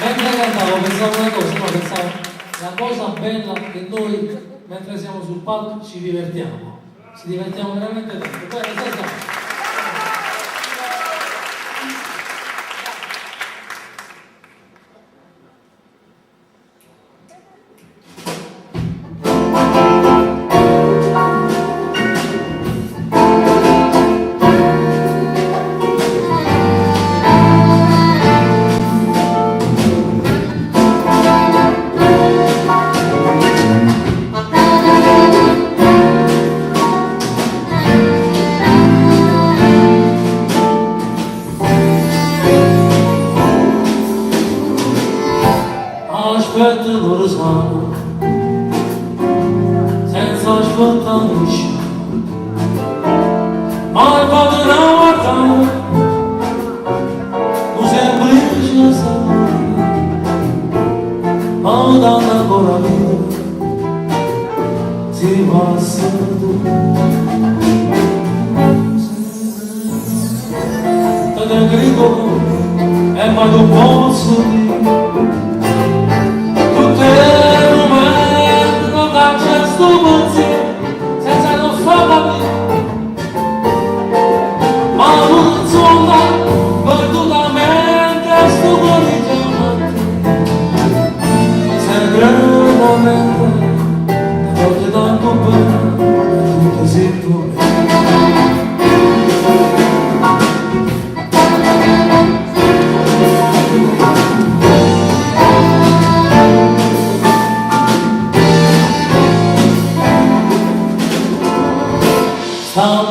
Mentre cantavo pensavo una cosa, no, pensavo la cosa bella che noi mentre siamo sul palco ci divertiamo veramente tanto. Poi, aspetta lo sanno senza ascoltare ma il padre non guardare tu semplice sai ma dalla ancora vita si passa tu te grido e ma non posso dire senza non farla ma non insomma perdutamente sto cuore segretamente ti voglio tanto bene e tu ti sento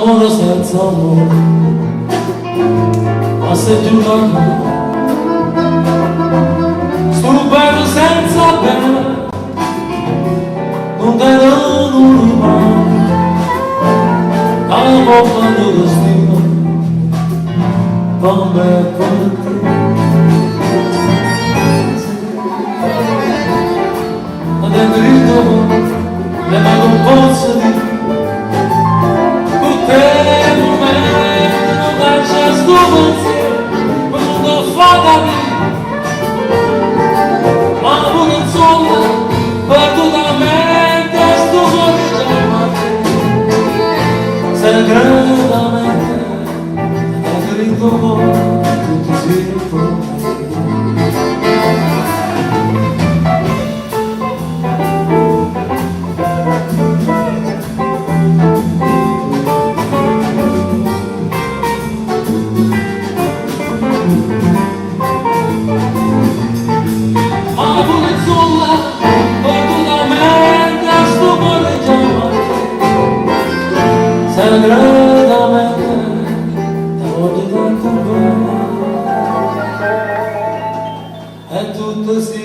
amore senza amore, ma se giurando, stupendo senza bene, non te lo rimane, alla volta dello destino, per me e per te. Ma dentro il tuo, le mani non posso dire, ma non insomma perdutamente sto cuore segretamente è scritto tu ti sento segretamente ti voglio tanto bene e tutto si